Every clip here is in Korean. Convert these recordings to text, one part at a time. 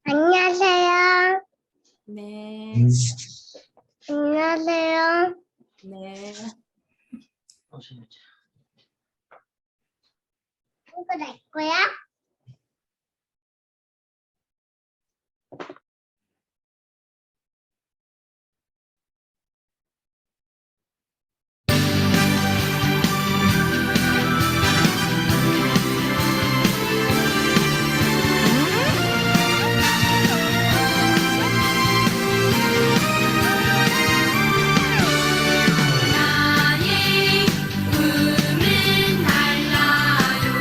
안녕하세요. 네, 안녕하세요. 네. 이거 내 거야? 나의 꿈은 달라요.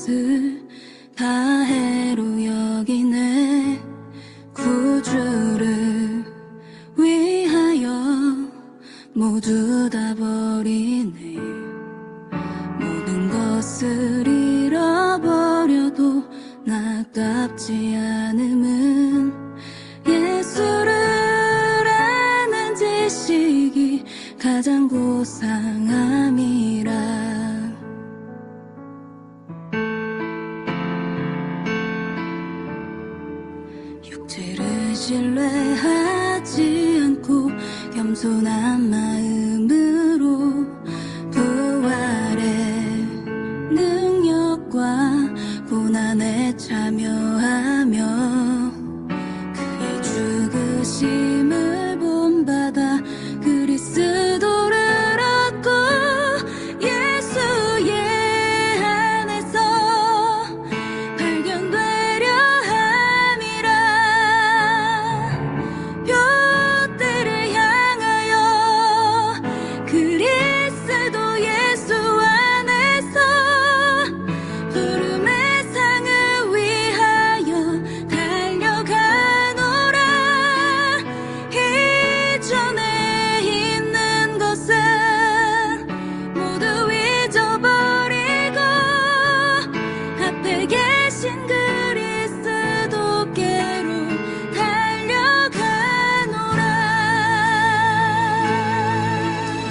것을 다해로 여기네. 구주를 위하여 모두 다 버리네. 모든 것을 잃어버려도 나깝지 않음은 예수를 아는 지식이 가장 고상함이라. 육체를 신뢰하지 않고 겸손한 마음으로 부활의 능력과 고난에 참여하며 그의 죽으심을 본받아 그리스도를 얻고 예수의 안에서 발견되려 함이라. 뼈대를 향하여 그리스도 예수 안에서 부름의 상을 위하여 달려가노라. 이전에 있는 것은 모두 잊어버리고 앞에 계신 그리스도께로 달려가노라.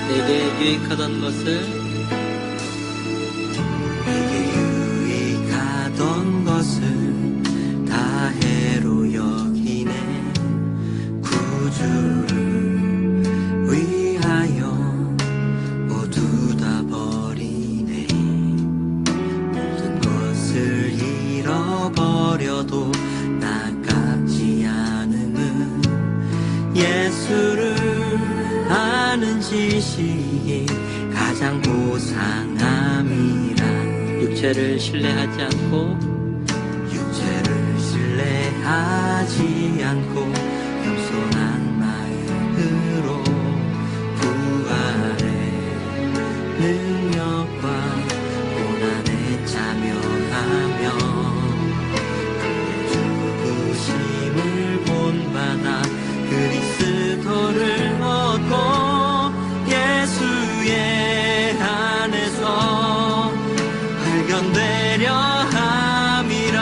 내게 유익하던 것을 다해로 여기네. 구주를 위하여 모두 다 버리네. 모든 것을 잃어버려도 나깝지 않음은 예수를 아는 지식이 가장 고상함이라. 육체를 신뢰하지 않고 겸손한 마음으로 부활의 능력과 고난에 참여하며 그의 죽으심을 본받아 그리스도를 얻고 예수의 안에서 발견되려 함이라.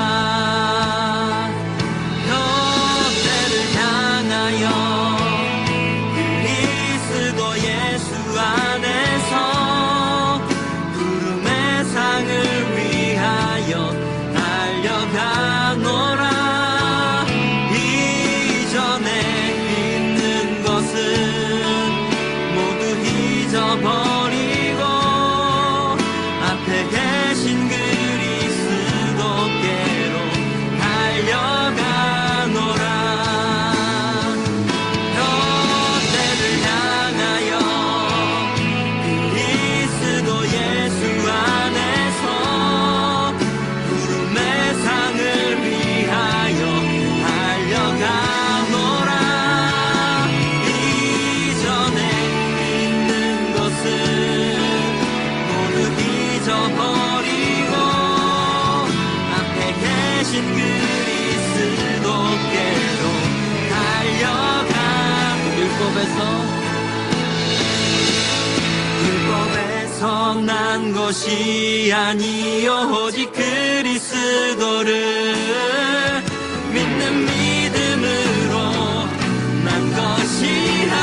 그리스도 예수 안에서 부름의 상을 위하여 달려가노라. 이전에 있는 것은 모두 잊어버리고 앞에 계신 그리스도께로 달려가노라. 잊어버리고 앞에 계신 그리스도께로 달려가. 율법에서 난 것이 아니요 오직 그리스도를 믿는 믿음으로 난 것이라.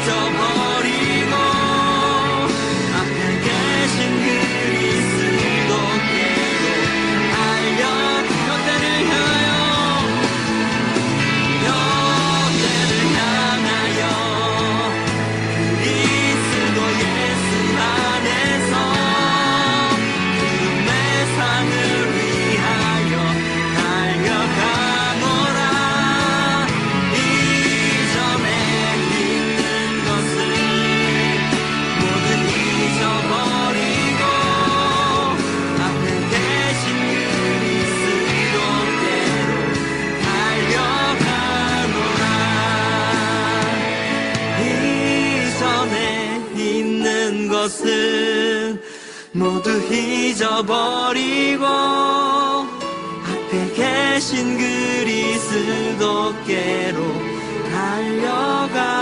잊어버리고 잊어버리고 앞에 계신 그리스도께로 달려가노라.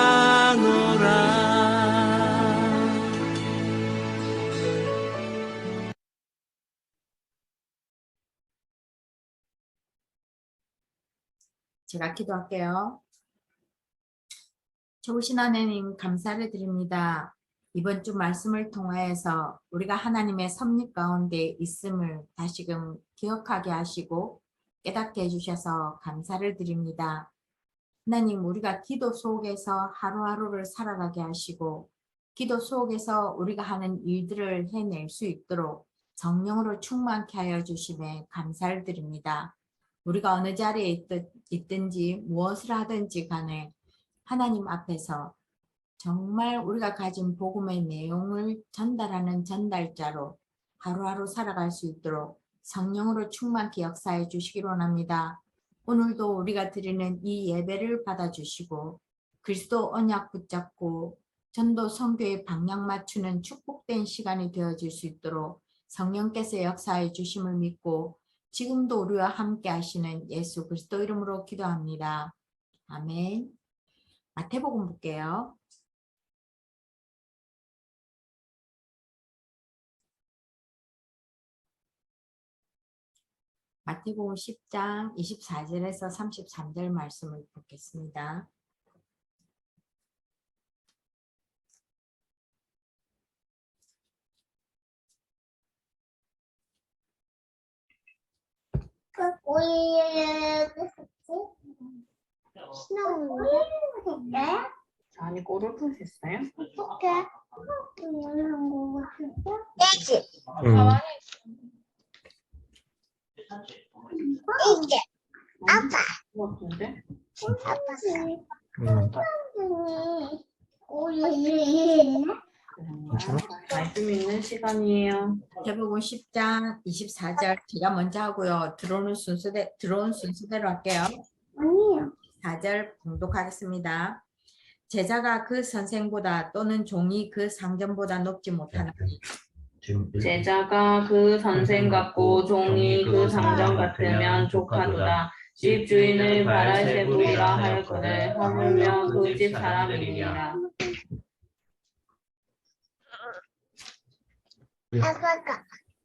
제가 기도할게요. 좋으신 하나님 감사를 드립니다. 이번 주 말씀을 통하여서 우리가 하나님의 섭리 가운데 있음을 다시금 기억하게 하시고 깨닫게 해주셔서 감사를 드립니다. 하나님, 우리가 기도 속에서 하루하루를 살아가게 하시고 기도 속에서 우리가 하는 일들을 해낼 수 있도록 성령으로 충만케 하여 주심에 감사를 드립니다. 우리가 어느 자리에 있든지 무엇을 하든지 간에 하나님 앞에서 정말 우리가 가진 복음의 내용을 전달하는 전달자로 하루하루 살아갈 수 있도록 성령으로 충만케 역사해 주시기로 원합니다. 오늘도 우리가 드리는 이 예배를 받아주시고 그리스도 언약 붙잡고 전도 선교의 방향 맞추는 축복된 시간이 되어질 수 있도록 성령께서 역사해 주심을 믿고 지금도 우리와 함께 하시는 예수 그리스도 이름으로 기도합니다. 아멘. 마태복음 볼게요. 마태복음 10장 24절에서 33절 말씀을 보겠습니다. 아니 꼬르륵 했어요? 같은데? 말씀 있는 시간이에요. 마태복음 10장 24절 제가 먼저 하고요. 들어온 순서대로 할게요. 4절 봉독하겠습니다. 제자가 그 선생보다 또는 종이 그 상전보다 높지 못하나니 제자가 그 선생 같고 종이 그 상전 같으면 족하도다. 집주인의 바알세불이라 하였거늘 하물며 그 집 사람이니라.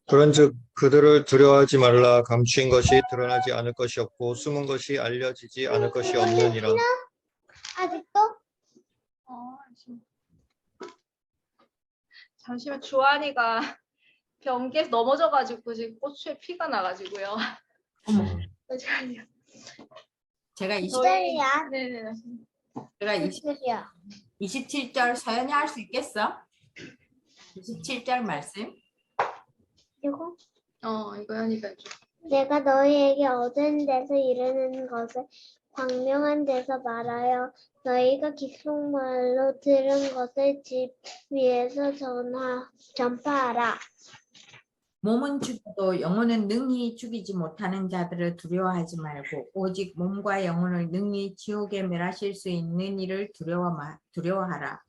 그런즉 그들을 두려워하지 말라. 감추인 것이 드러나지 않을 것이 없고 숨은 것이 알려지지 않을 것이 없느니라. 아직도? 잠시만, 주한이가 변기에 넘어져가지고 지금 고추에 피가 나가지고요. 잠시만요. 제가 기다려. 네네. 27절 서연이 할 수 있겠어? 27절 말씀. 이거? 이거 하니까 좀. 내가 너희에게 얻은 데서 이르는 것을 광명한 데서 말하여 너희가 귓속말로 들은 것을 집 위에서 전파하라. 몸은 죽어도 영혼은 능히 죽이지 못하는 자들을 두려워하지 말고 오직 몸과 영혼을 능히 지옥에 멸하실 수 있는 이를 두려워하라.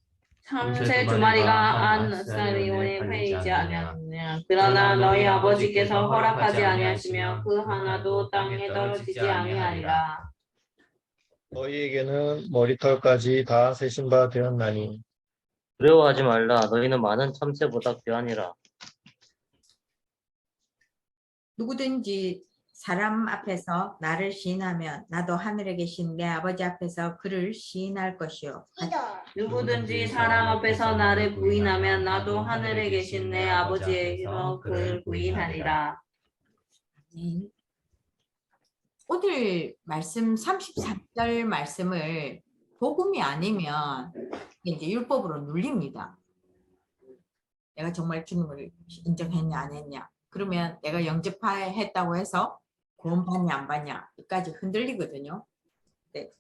참새 두 마리가 안 쌀이온에 패이지 아니하느냐. 그러나 너희 아버지께서 허락하지 아니하시며 그 하나도 땅에 떨어지지 아니하리라. 너희에게는 머리털까지 다 세신 바 되었나니 두려워하지 말라. 너희는 많은 참새보다 귀하니라. 누구든지 사람 앞에서 나를 시인하면 나도 하늘에 계신 내 아버지 앞에서 그를 시인할 것이요. 누구든지 사람 앞에서 나를 부인하면 나도 하늘에 계신 내 아버지에게서 그를 부인하리라. 오늘 말씀 33절 말씀을 복음이 아니면 이제 율법으로 눌립니다. 내가 정말 주님을 인정했냐 안 했냐. 그러면 내가 영접했다고 해서 구원 받냐 안 받냐 끝까지 흔들리거든요. 네.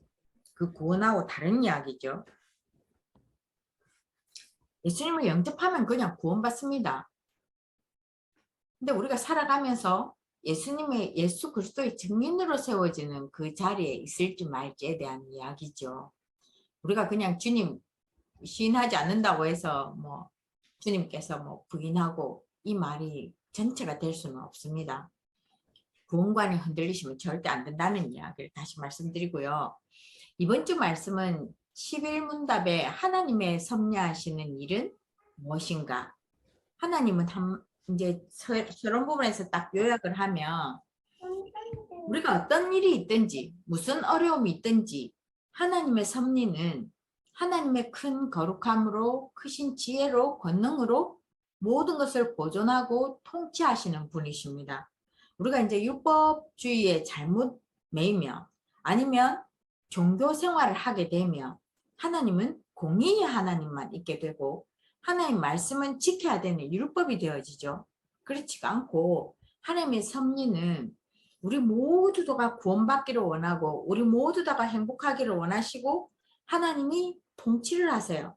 그 구원하고 다른 이야기죠. 예수님을 영접하면 그냥 구원받습니다. 근데 우리가 살아가면서 예수 그리스도의 증인으로 세워지는 그 자리에 있을지 말지에 대한 이야기죠. 우리가 그냥 주님 시인하지 않는다고 해서 뭐 주님께서 뭐 부인하고 이 말이 전체가 될 수는 없습니다. 구원관이 흔들리시면 절대 안 된다는 이야기를 다시 말씀드리고요. 이번 주 말씀은 11문답에 하나님의 섭리하시는 일은 무엇인가? 하나님은 이제 저런 부분에서 딱 요약을 하면 우리가 어떤 일이 있든지 무슨 어려움이 있든지 하나님의 섭리는 하나님의 큰 거룩함으로 크신 지혜로 권능으로 모든 것을 보존하고 통치하시는 분이십니다. 우리가 이제 율법주의에 잘못 매이며 아니면 종교 생활을 하게 되면 하나님은 공의의 하나님만 있게 되고 하나님 말씀은 지켜야 되는 율법이 되어지죠. 그렇지가 않고 하나님의 섭리는 우리 모두가 구원받기를 원하고 우리 모두가 행복하기를 원하시고 하나님이 통치를 하세요.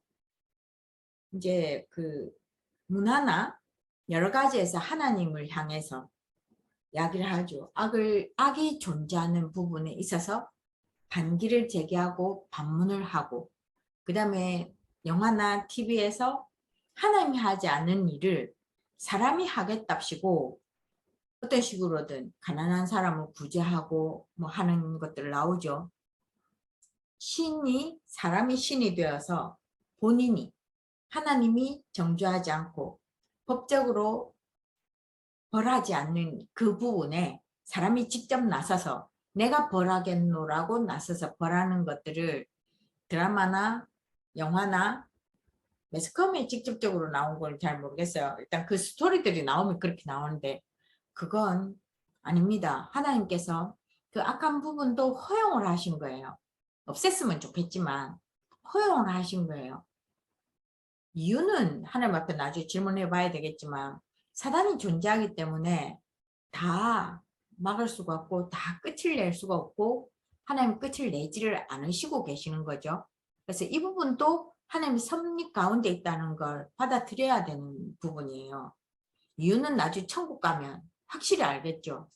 이제 그 문화나 여러 가지에서 하나님을 향해서 이야기를 하죠. 악이 존재하는 부분에 있어서 반기를 제기하고 반문을 하고 그 다음에 영화나 TV에서 하나님이 하지 않는 일을 사람이 하겠답시고 어떤 식으로든 가난한 사람을 구제하고 뭐 하는 것들 나오죠. 사람이 신이 되어서 본인이 하나님이 정죄하지 않고 법적으로 벌하지 않는 그 부분에 사람이 직접 나서서 내가 벌하겠노라고 나서서 벌하는 것들을 드라마나 영화나 매스컴에 직접적으로 나온 걸 잘 모르겠어요. 일단 그 스토리들이 나오면 그렇게 나오는데 그건 아닙니다. 하나님께서 그 악한 부분도 허용을 하신 거예요. 없앴으면 좋겠지만 허용을 하신 거예요. 이유는 하나님 앞에 나중에 질문해 봐야 되겠지만 사단이 존재하기 때문에 다 막을 수가 없고 다 끝을 낼 수가 없고 하나님 끝을 내지를 않으시고 계시는 거죠. 그래서 이 부분도 하나님의 섭리 가운데 있다는 걸 받아들여야 되는 부분이에요. 이유는 나중에 천국 가면 확실히 알겠죠.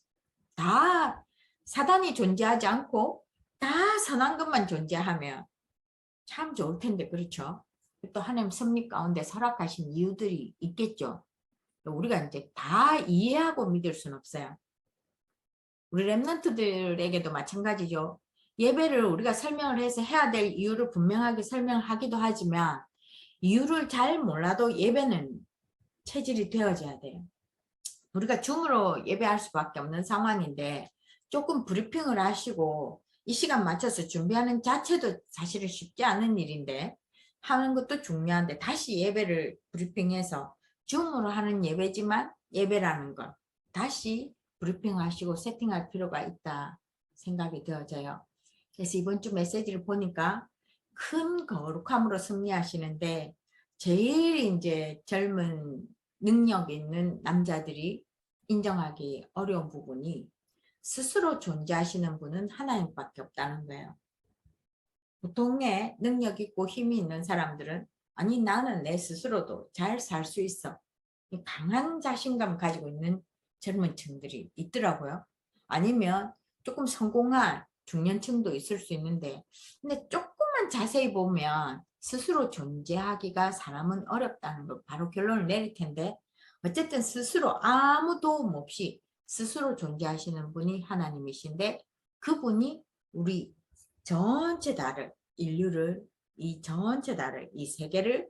다 사단이 존재하지 않고 다 선한 것만 존재하면 참 좋을 텐데 그렇죠. 또 하나님 섭리 가운데 설악하신 이유들이 있겠죠. 우리가 이제 다 이해하고 믿을 수는 없어요. 우리 렘넌트들에게도 마찬가지죠. 예배를 우리가 설명을 해서 해야 될 이유를 분명하게 설명하기도 하지만 이유를 잘 몰라도 예배는 체질이 되어져야 돼요. 우리가 줌으로 예배할 수밖에 없는 상황인데 조금 브리핑을 하시고 이 시간 맞춰서 준비하는 자체도 사실은 쉽지 않은 일인데 하는 것도 중요한데 다시 예배를 브리핑해서 줌으로 하는 예배지만 예배라는 걸 다시 브리핑하시고 세팅할 필요가 있다 생각이 되어져요. 그래서 이번 주 메시지를 보니까 큰 거룩함으로 승리하시는데 제일 이제 젊은 능력 있는 남자들이 인정하기 어려운 부분이 스스로 존재하시는 분은 하나님밖에 없다는 거예요. 보통의 능력 있고 힘이 있는 사람들은 아니 나는 내 스스로도 잘 살 수 있어. 강한 자신감 가지고 있는 젊은 층들이 있더라고요. 아니면 조금 성공한 중년층도 있을 수 있는데 근데 조금만 자세히 보면 스스로 존재하기가 사람은 어렵다는 걸 바로 결론을 내릴 텐데 어쨌든 스스로 아무 도움 없이 스스로 존재하시는 분이 하나님이신데 그분이 우리 전체 다를 인류를 이 전체 다를 이 세계를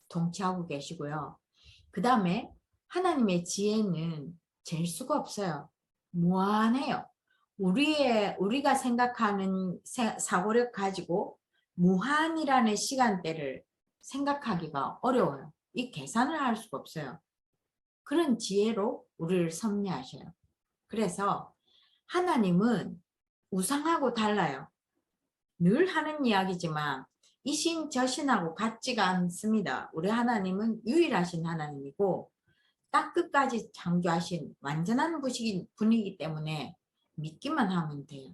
통치하고 계시고요. 그 다음에 하나님의 지혜는 잴 수가 없어요. 무한해요. 우리가 생각하는 사고력 가지고 무한이라는 시간대를 생각하기가 어려워요. 이 계산을 할 수가 없어요. 그런 지혜로 우리를 섭리하셔요. 그래서 하나님은 우상하고 달라요. 늘 하는 이야기지만 이 신 저 신하고 같지가 않습니다. 우리 하나님은 유일하신 하나님이고 딱 끝까지 창조하신 완전한 분이기 때문에 믿기만 하면 돼요.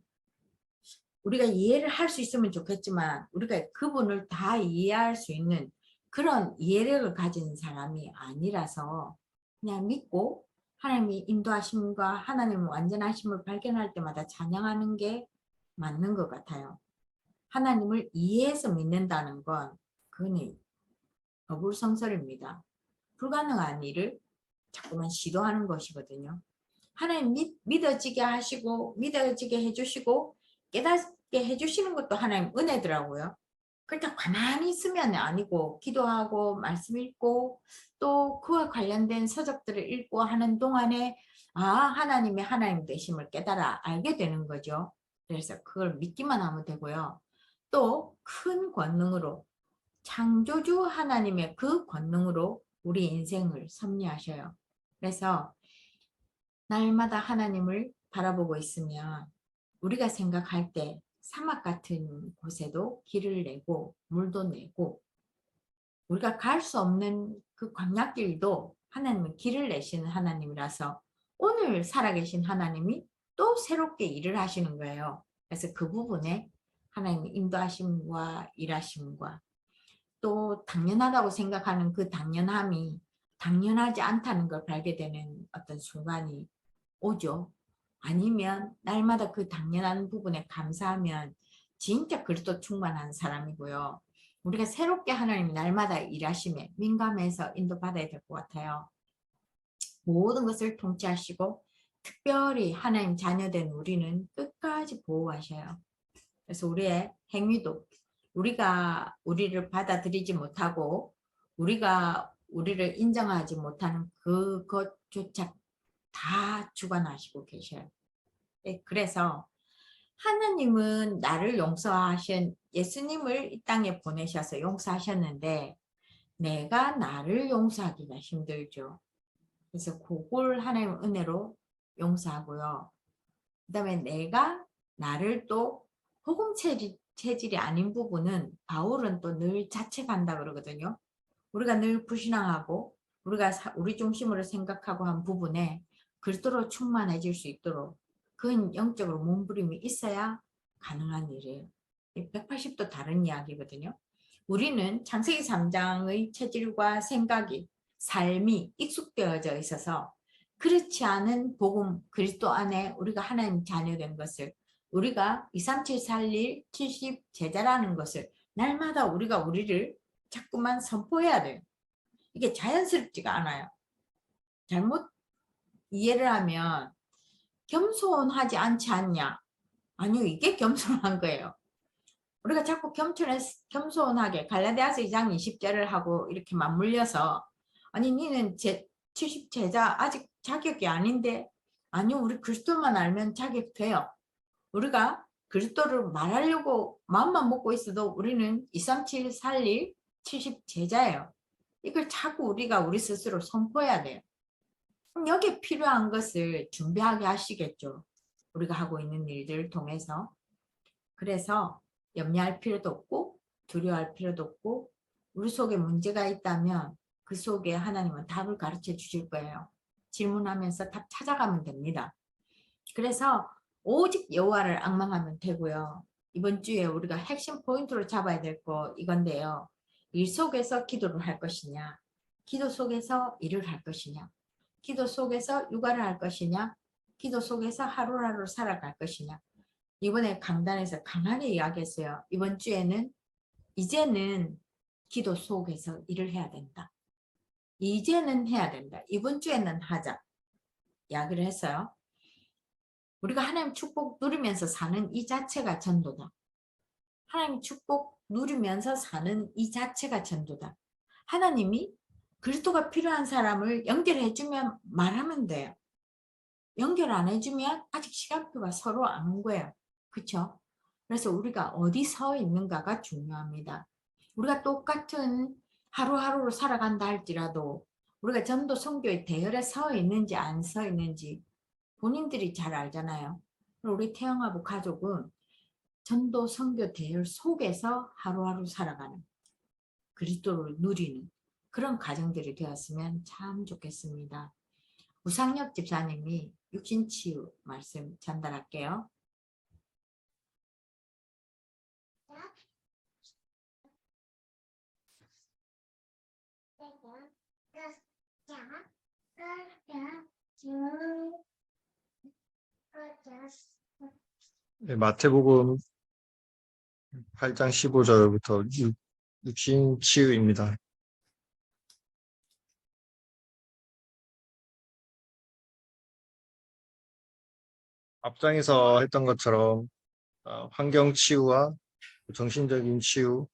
우리가 이해를 할 수 있으면 좋겠지만 우리가 그분을 다 이해할 수 있는 그런 이해력을 가진 사람이 아니라서 그냥 믿고 하나님이 인도하심과 하나님의 완전하심을 발견할 때마다 찬양하는 게 맞는 것 같아요. 하나님을 이해해서 믿는다는 건 그건 어불성설입니다. 불가능한 일을 자꾸만 시도하는 것이거든요. 하나님 믿어지게 하시고 믿어지게 해주시고 깨닫게 해주시는 것도 하나님 은혜더라고요. 그러니까 가만히 있으면 아니고 기도하고 말씀 읽고 또 그와 관련된 서적들을 읽고 하는 동안에 하나님의 하나님 되심을 깨달아 알게 되는 거죠. 그래서 그걸 믿기만 하면 되고요. 또 큰 권능으로 창조주 하나님의 그 권능으로 우리 인생을 섭리하셔요. 그래서 날마다 하나님을 바라보고 있으면 우리가 생각할 때 사막 같은 곳에도 길을 내고 물도 내고 우리가 갈 수 없는 그 광야길도 하나님은 길을 내시는 하나님이라서 오늘 살아계신 하나님이 또 새롭게 일을 하시는 거예요. 그래서 그 부분에 하나님의 인도하심과 일하심과 또 당연하다고 생각하는 그 당연함이 당연하지 않다는 걸 발견되는 어떤 순간이 오죠. 아니면 날마다 그 당연한 부분에 감사하면 진짜 그리스도 충만한 사람이고요. 우리가 새롭게 하나님이 날마다 일하심에 민감해서 인도받아야 될 것 같아요. 모든 것을 통치하시고 특별히 하나님 자녀된 우리는 끝까지 보호하셔요. 그래서 우리의 행위도 우리가 우리를 받아들이지 못하고 우리가 우리를 인정하지 못하는 그것조차 다 주관하시고 계셔요. 네, 그래서 하나님은 나를 용서하신 예수님을 이 땅에 보내셔서 용서하셨는데 내가 나를 용서하기가 힘들죠. 그래서 그걸 하나님 은혜로 용서하고요. 그 다음에 내가 나를 또 복음 체질이 아닌 부분은 바울은 또 늘 자책한다 그러거든요. 우리가 늘 불신앙하고 우리가 우리 중심으로 생각하고 한 부분에 그리스도로 충만해질 수 있도록 그건 영적으로 몸부림이 있어야 가능한 일이에요. 180도 다른 이야기거든요. 우리는 창세기 3장의 체질과 생각이 삶이 익숙되어져 있어서 그렇지 않은 복음 그리스도 안에 우리가 하나님 자녀된 것을 우리가 237 살릴 70 제자라는 것을 날마다 우리가 우리를 자꾸만 선포해야 돼요. 이게 자연스럽지가 않아요. 잘못 이해를 하면 겸손하지 않지 않냐? 아니요, 이게 겸손한 거예요. 우리가 자꾸 겸손하게 갈라디아서 2장 20절을 하고 이렇게 맞물려서 아니 니는 70 제자 아직 자격이 아닌데 아니요, 우리 그리스도만 알면 자격 돼요. 우리가 그리스도를 말하려고 마음만 먹고 있어도 우리는 237 살릴 70 제자예요. 이걸 자꾸 우리가 우리 스스로 선포해야 돼요. 그럼 여기에 필요한 것을 준비하게 하시겠죠. 우리가 하고 있는 일들을 통해서. 그래서 염려할 필요도 없고 두려워할 필요도 없고 우리 속에 문제가 있다면 그 속에 하나님은 답을 가르쳐 주실 거예요. 질문하면서 답 찾아가면 됩니다. 그래서 오직 여호와를 앙망하면 되고요. 이번 주에 우리가 핵심 포인트로 잡아야 될 거 이건데요. 일 속에서 기도를 할 것이냐, 기도 속에서 일을 할 것이냐, 기도 속에서 육아를 할 것이냐, 기도 속에서 하루하루 살아갈 것이냐. 이번에 강단에서 강하게 이야기했어요. 이번 주에는 이제는 기도 속에서 일을 해야 된다. 이제는 해야 된다. 이번 주에는 하자. 이야기를 했어요. 우리가 하나님 축복 누리면서 사는 이 자체가 전도다. 하나님 축복 누리면서 사는 이 자체가 전도다. 하나님이 그리스도가 필요한 사람을 연결해주면 말하면 돼요. 연결 안 해주면 아직 시간표가 서로 안 온 거예요. 그렇죠? 그래서 우리가 어디 서 있는가가 중요합니다. 우리가 똑같은 하루하루로 살아간다 할지라도 우리가 전도 선교의 대열에 서 있는지 안 서 있는지 본인들이 잘 알잖아요. 우리 태영아부 가족은 전도 선교 대열 속에서 하루하루 살아가는 그리스도를 누리는 그런 가정들이 되었으면 참 좋겠습니다. 우상혁 집사님이 육신치유 말씀 전달할게요. 네, 마태복음 8장 15절부터 육신치유입니다. 앞장에서 했던 것처럼 환경 치유와 정신적인 치유가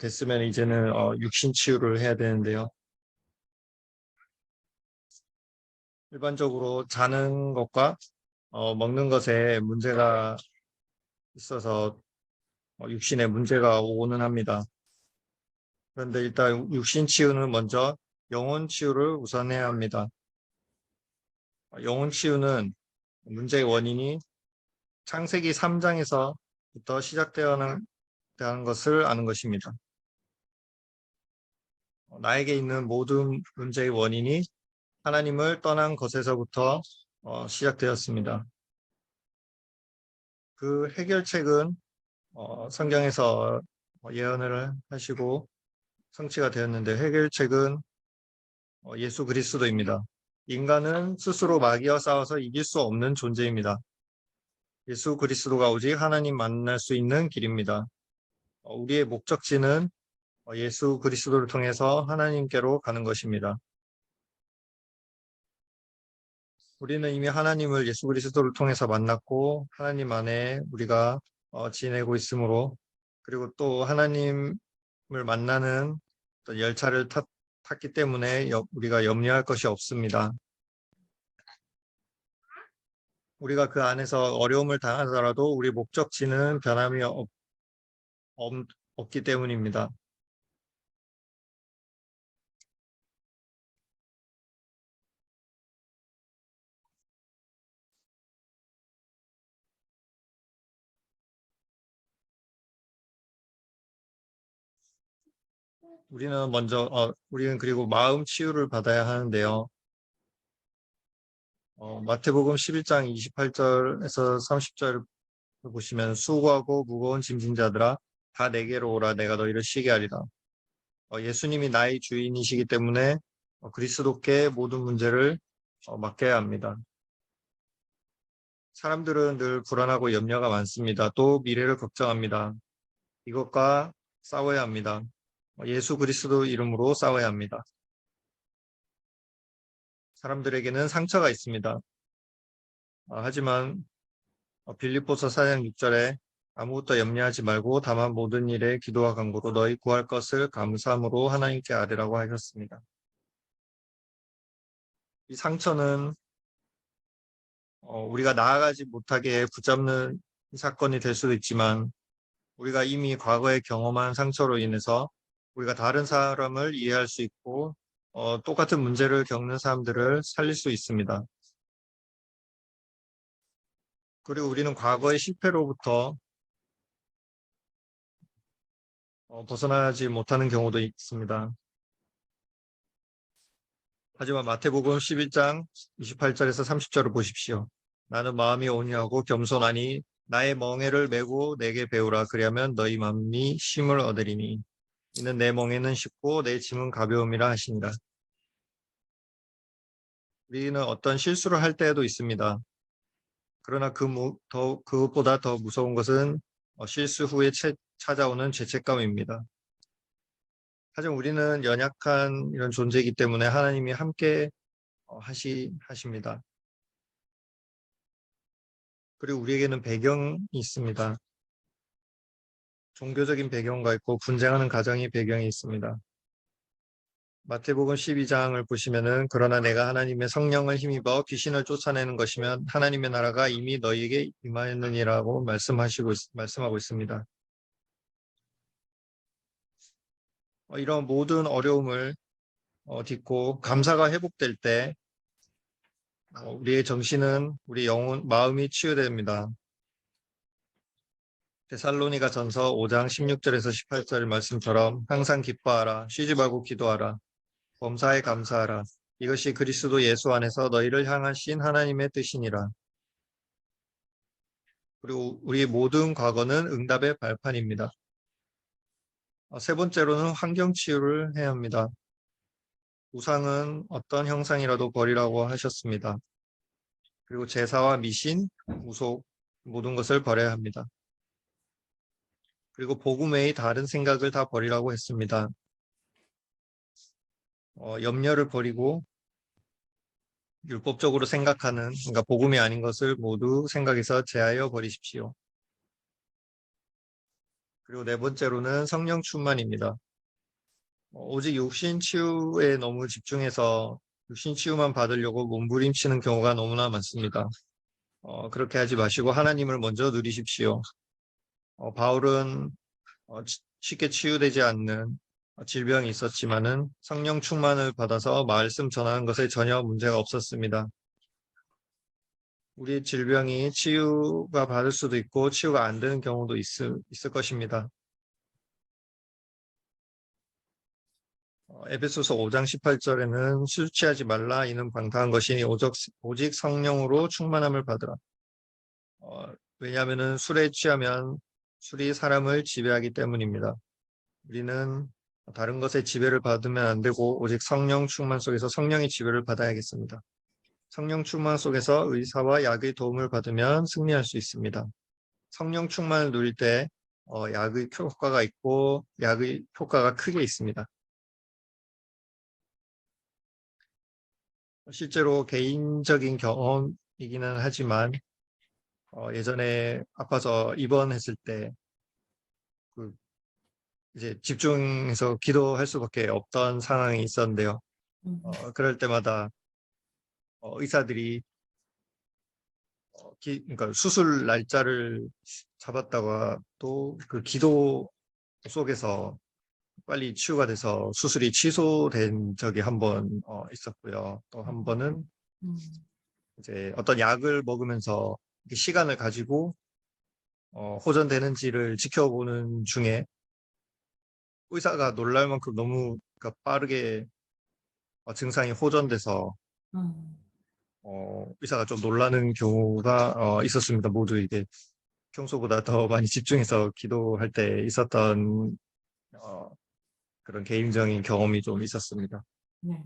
됐으면 이제는 육신 치유를 해야 되는데요. 일반적으로 자는 것과 먹는 것에 문제가 있어서 육신에 문제가 오고는 합니다. 그런데 일단 육신 치유는 먼저 영혼 치유를 우선해야 합니다. 영혼 치유는 문제의 원인이 창세기 3장에서부터 시작되어야 하는 것을 아는 것입니다. 나에게 있는 모든 문제의 원인이 하나님을 떠난 것에서부터 시작되었습니다. 그 해결책은 성경에서 예언을 하시고 성취가 되었는데 해결책은 예수 그리스도입니다. 인간은 스스로 마귀와 싸워서 이길 수 없는 존재입니다. 예수 그리스도가 오직 하나님 만날 수 있는 길입니다. 우리의 목적지는 예수 그리스도를 통해서 하나님께로 가는 것입니다. 우리는 이미 하나님을 예수 그리스도를 통해서 만났고 하나님 안에 우리가 지내고 있으므로 그리고 또 하나님을 만나는 열차를 탔기 때문에 우리가 염려할 것이 없습니다. 우리가 그 안에서 어려움을 당하더라도 우리 목적지는 변함이 없기 때문입니다. 우리는 그리고 마음 치유를 받아야 하는데요. 마태복음 11장 28절에서 30절 보시면 수고하고 무거운 짐진 자들아 다 내게로 오라 내가 너희를 쉬게 하리라. 예수님이 나의 주인이시기 때문에 그리스도께 모든 문제를 맡겨야 합니다. 사람들은 늘 불안하고 염려가 많습니다. 또 미래를 걱정합니다. 이것과 싸워야 합니다. 예수 그리스도 이름으로 싸워야 합니다. 사람들에게는 상처가 있습니다. 하지만 빌립보서 4장 6절에 아무것도 염려하지 말고 다만 모든 일에 기도와 간구로 너희 구할 것을 감사함으로 하나님께 아뢰라고 하셨습니다. 이 상처는 우리가 나아가지 못하게 붙잡는 사건이 될 수도 있지만 우리가 이미 과거에 경험한 상처로 인해서 우리가 다른 사람을 이해할 수 있고 똑같은 문제를 겪는 사람들을 살릴 수 있습니다. 그리고 우리는 과거의 실패로부터 벗어나지 못하는 경우도 있습니다. 하지만 마태복음 11장 28절에서 30절을 보십시오. 나는 마음이 온유하고 겸손하니 나의 멍에를 메고 내게 배우라. 그리하면 너희 마음이 쉼을 얻으리니 이는 내 멍에는 쉽고 내 짐은 가벼움이라 하시니라. 우리는 어떤 실수를 할 때도 있습니다. 그러나 그것보다 더 무서운 것은 실수 후에 찾아오는 죄책감입니다. 하지만 우리는 연약한 이런 존재이기 때문에 하나님이 함께 하십니다. 그리고 우리에게는 배경이 있습니다. 종교적인 배경과 있고 분쟁하는 가정의 배경이 있습니다. 마태복음 12장을 보시면은 그러나 내가 하나님의 성령을 힘입어 귀신을 쫓아내는 것이면 하나님의 나라가 이미 너희에게 임하였느니라고 말씀하고 있습니다. 이런 모든 어려움을 딛고 감사가 회복될 때 우리의 정신은 우리 영혼, 마음이 치유됩니다. 데살로니가 전서 5장 16절에서 18절 말씀처럼 항상 기뻐하라, 쉬지 말고 기도하라, 범사에 감사하라. 이것이 그리스도 예수 안에서 너희를 향하신 하나님의 뜻이니라. 그리고 우리 모든 과거는 응답의 발판입니다. 세 번째로는 환경 치유를 해야 합니다. 우상은 어떤 형상이라도 버리라고 하셨습니다. 그리고 제사와 미신, 우속 모든 것을 버려야 합니다. 그리고 복음 외의 다른 생각을 다 버리라고 했습니다. 염려를 버리고 율법적으로 생각하는, 그러니까 복음이 아닌 것을 모두 생각해서 제하여 버리십시오. 그리고 네 번째로는 성령 충만입니다. 오직 육신 치유에 너무 집중해서 육신 치유만 받으려고 몸부림치는 경우가 너무나 많습니다. 그렇게 하지 마시고 하나님을 먼저 누리십시오. 바울은 쉽게 치유되지 않는 질병이 있었지만은 성령 충만을 받아서 말씀 전하는 것에 전혀 문제가 없었습니다. 우리 질병이 치유가 받을 수도 있고 치유가 안 되는 경우도 있을 것입니다. 에베소서 5장 18절에는 술 취하지 말라 이는 방탕한 것이니 오직 성령으로 충만함을 받으라. 왜냐하면 술에 취하면 술이 사람을 지배하기 때문입니다. 우리는 다른 것에 지배를 받으면 안 되고 오직 성령 충만 속에서 성령의 지배를 받아야겠습니다. 성령 충만 속에서 의사와 약의 도움을 받으면 승리할 수 있습니다. 성령 충만을 누릴 때 약의 효과가 있고 약의 효과가 크게 있습니다. 실제로 개인적인 경험이기는 하지만 예전에 아파서 입원했을 때 이제 집중해서 기도할 수밖에 없던 상황이 있었는데요. 그럴 때마다 의사들이 그러니까 수술 날짜를 잡았다가 또 그 기도 속에서 빨리 치유가 돼서 수술이 취소된 적이 한 번 있었고요. 또 한 번은 이제 어떤 약을 먹으면서 시간을 가지고 호전되는지를 지켜보는 중에 의사가 놀랄 만큼 너무 그러니까 빠르게 증상이 호전돼서 의사가 좀 놀라는 경우가 있었습니다. 모두 이게 평소보다 더 많이 집중해서 기도할 때 있었던 그런 개인적인 경험이 좀 있었습니다. 네.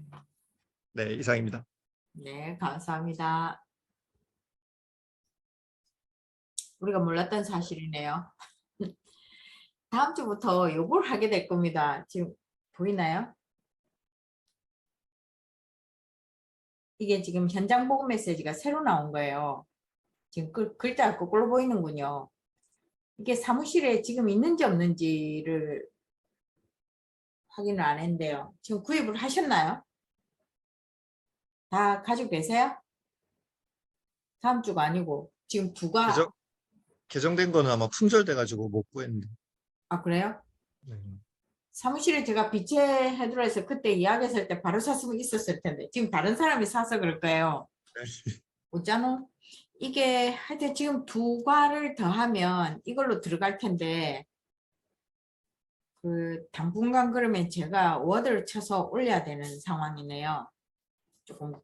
네, 이상입니다. 네, 감사합니다. 우리가 몰랐던 사실이네요. 다음 주부터 요걸 하게 될 겁니다. 지금 보이나요? 이게 지금 현장 복음 메시지가 새로 나온 거예요. 지금 글자가 거꾸로 보이는군요. 이게 사무실에 지금 있는지 없는지를 확인을 안 했는데요. 지금 구입을 하셨나요? 다 가지고 계세요? 다음 주가 아니고 지금 두가 개정된 거는 아마 품절돼가지고 못 구했는데. 아 그래요? 네. 사무실에 제가 비체해드려서 그때 이야기했을 때 바로 샀으면 있었을 텐데 지금 다른 사람이 사서 그럴 거예요. 어쩌노? 이게 하여튼 지금 두 과를 더하면 이걸로 들어갈 텐데 그 당분간 그러면 제가 워드를 쳐서 올려야 되는 상황이네요. 조금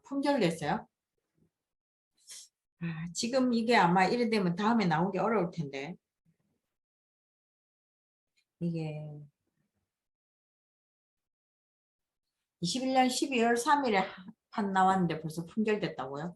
품절됐어요? 지금 이게 아마 이래 되면 다음에 나오기 어려울 텐데 이게 21년 12월 3일에 판 나왔는데 벌써 품절됐다고요?